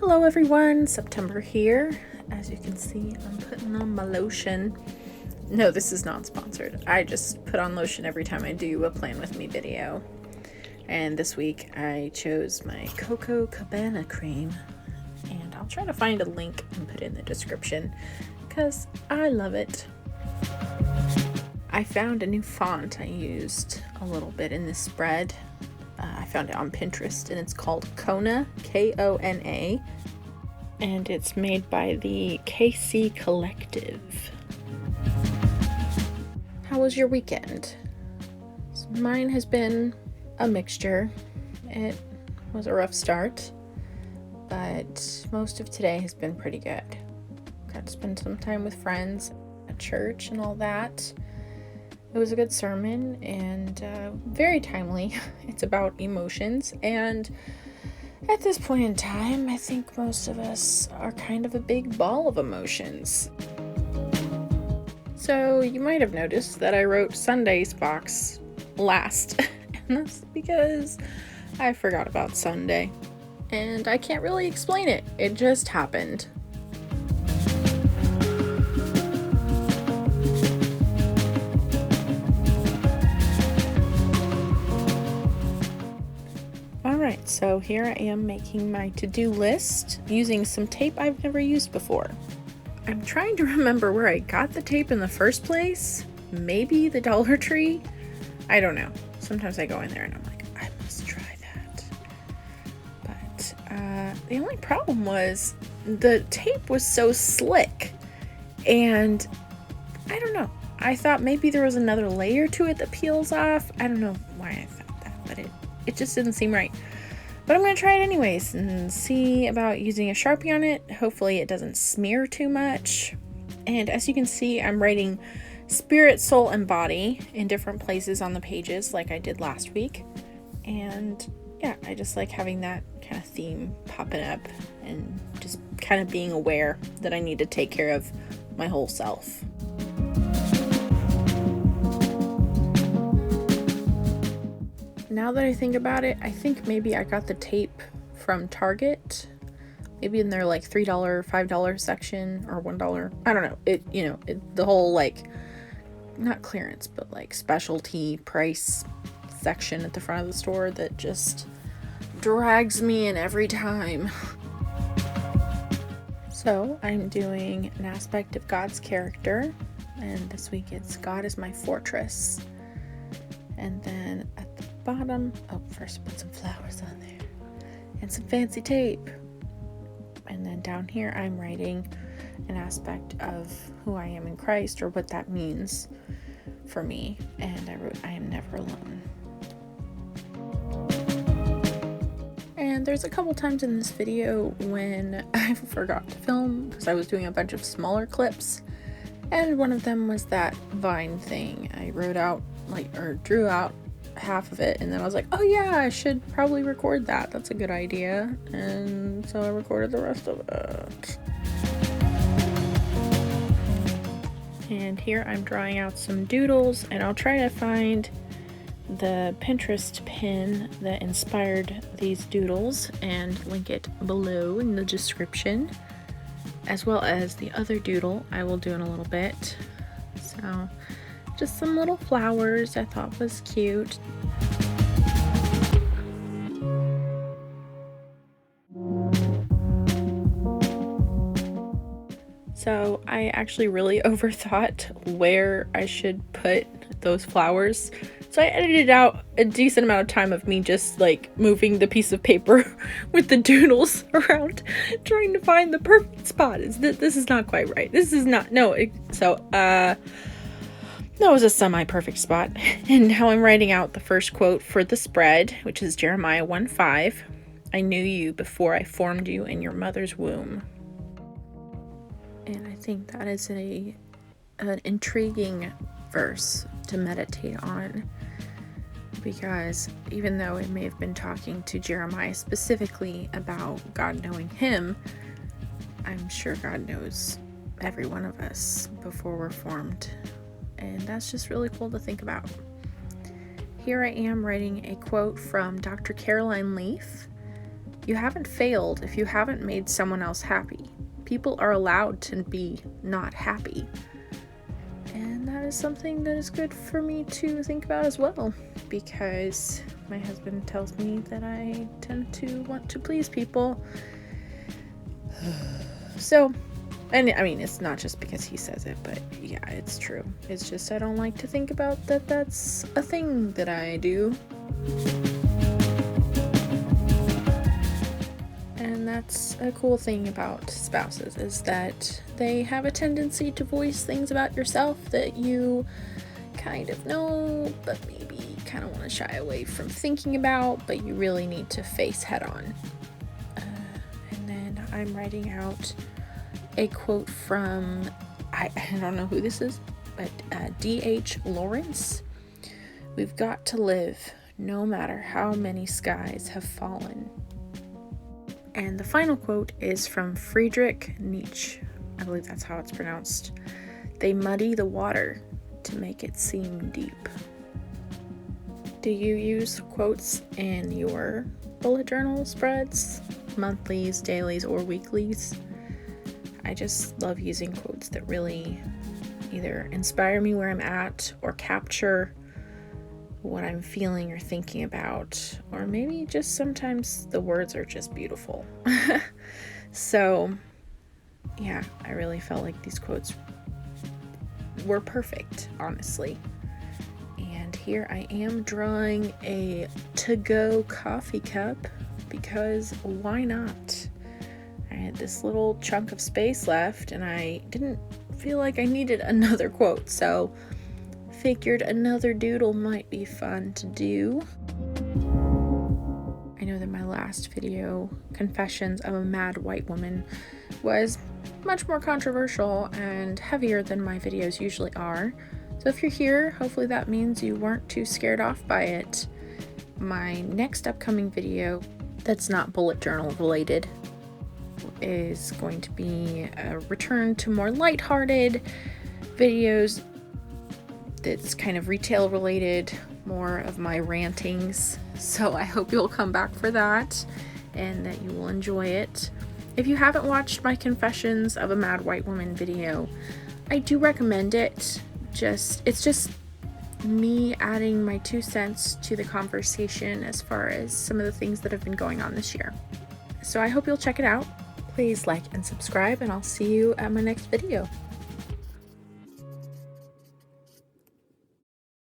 Hello everyone, September here. As you can see, I'm putting on my lotion. No, this is not sponsored. I just put on lotion every time I do a plan with me video. And this week I chose my Coco Cabana cream. And I'll try to find a link and put it in the description because I love it. I found a new font I used a little bit in this spread. I found it on Pinterest and it's called KONA, K-O-N-A, and it's made by the KC Collective. How was your weekend? Mine has been a mixture. It was a rough start, but most of today has been pretty good. Got to spend some time with friends at church and all that. It was a good sermon and very timely. It's about emotions, and at this point in time, I think most of us are kind of a big ball of emotions. So you might have noticed that I wrote Sunday's box last, and that's because I forgot about Sunday, and I can't really explain it. It just happened. Alright, so here I am making my to-do list using some tape I've never used before. I'm trying to remember where I got the tape in the first place. Maybe the Dollar Tree? I don't know. Sometimes I go in there and I'm like, I must try that. But the only problem was the tape was so slick. And I don't know. I thought maybe there was another layer to it that peels off. I don't know why I thought that, but it just didn't seem right. But I'm going to try it anyways and see about using a Sharpie on it. Hopefully it doesn't smear too much. And as you can see, I'm writing spirit, soul, and body in different places on the pages like I did last week. And yeah, I just like having that kind of theme popping up and just kind of being aware that I need to take care of my whole self. Now that I think about it, I think maybe I got the tape from Target, maybe in their like $3, $5 section or $1. I don't know. The whole like, not clearance, but like specialty price section at the front of the store that just drags me in every time. So I'm doing an aspect of God's character, and this week it's God is my fortress. And then at the bottom, first put some flowers on there and some fancy tape. And then down here I'm writing an aspect of who I am in Christ, or what that means for me. And I wrote, I am never alone. And there's a couple times in this video when I forgot to film because I was doing a bunch of smaller clips. And one of them was that vine thing. I wrote out drew out half of it, and then I was like, oh yeah, I should probably record that. That's a good idea. And so I recorded the rest of it. And here I'm drawing out some doodles, and I'll try to find the Pinterest pin that inspired these doodles and link it below in the description, as well as the other doodle I will do in a little bit. So just some little flowers I thought was cute. So I actually really overthought where I should put those flowers. So I edited out a decent amount of time of me just like moving the piece of paper with the doodles around, trying to find the perfect spot. This is not quite right. This is not, that was a semi-perfect spot. And now I'm writing out the first quote for the spread, which is Jeremiah 1:5. I knew you before I formed you in your mother's womb. And I think that is an intriguing verse to meditate on, because even though it may have been talking to Jeremiah specifically about God knowing him, I'm sure God knows every one of us before we're formed. And that's just really cool to think about. Here I am writing a quote from Dr. Caroline Leaf, You haven't failed if you haven't made someone else happy. People are allowed to be not happy. And that is something that is good for me to think about as well, because my husband tells me that I tend to want to please people. So, and I mean, it's not just because he says it, but yeah, it's true. It's just I don't like to think about that that's a thing that I do. And that's a cool thing about spouses, is that they have a tendency to voice things about yourself that you kind of know, but maybe kind of want to shy away from thinking about, but you really need to face head on. And then I'm writing out a quote from, I don't know who this is, but D.H. Lawrence. We've got to live no matter how many skies have fallen. And the final quote is from Friedrich Nietzsche. I believe that's how it's pronounced. They muddy the water to make it seem deep. Do you use quotes in your bullet journal spreads, monthlies, dailies, or weeklies? I just love using quotes that really either inspire me where I'm at or capture what I'm feeling or thinking about, or maybe just sometimes the words are just beautiful. So yeah, I really felt like these quotes were perfect, honestly. And here I am drawing a to-go coffee cup, because why not? I had this little chunk of space left and I didn't feel like I needed another quote, so figured another doodle might be fun to do. I know that my last video, Confessions of a Mad White Woman, was much more controversial and heavier than my videos usually are. So if you're here, hopefully that means you weren't too scared off by it. My next upcoming video that's not bullet journal related is going to be a return to more lighthearted videos that's kind of retail related, more of my rantings. So I hope you'll come back for that and that you will enjoy it. If you haven't watched my Confessions of a Mad White Woman video, I do recommend it. It's just me adding my 2 cents to the conversation as far as some of the things that have been going on this year. So I hope you'll check it out. Please like and subscribe, and I'll see you at my next video.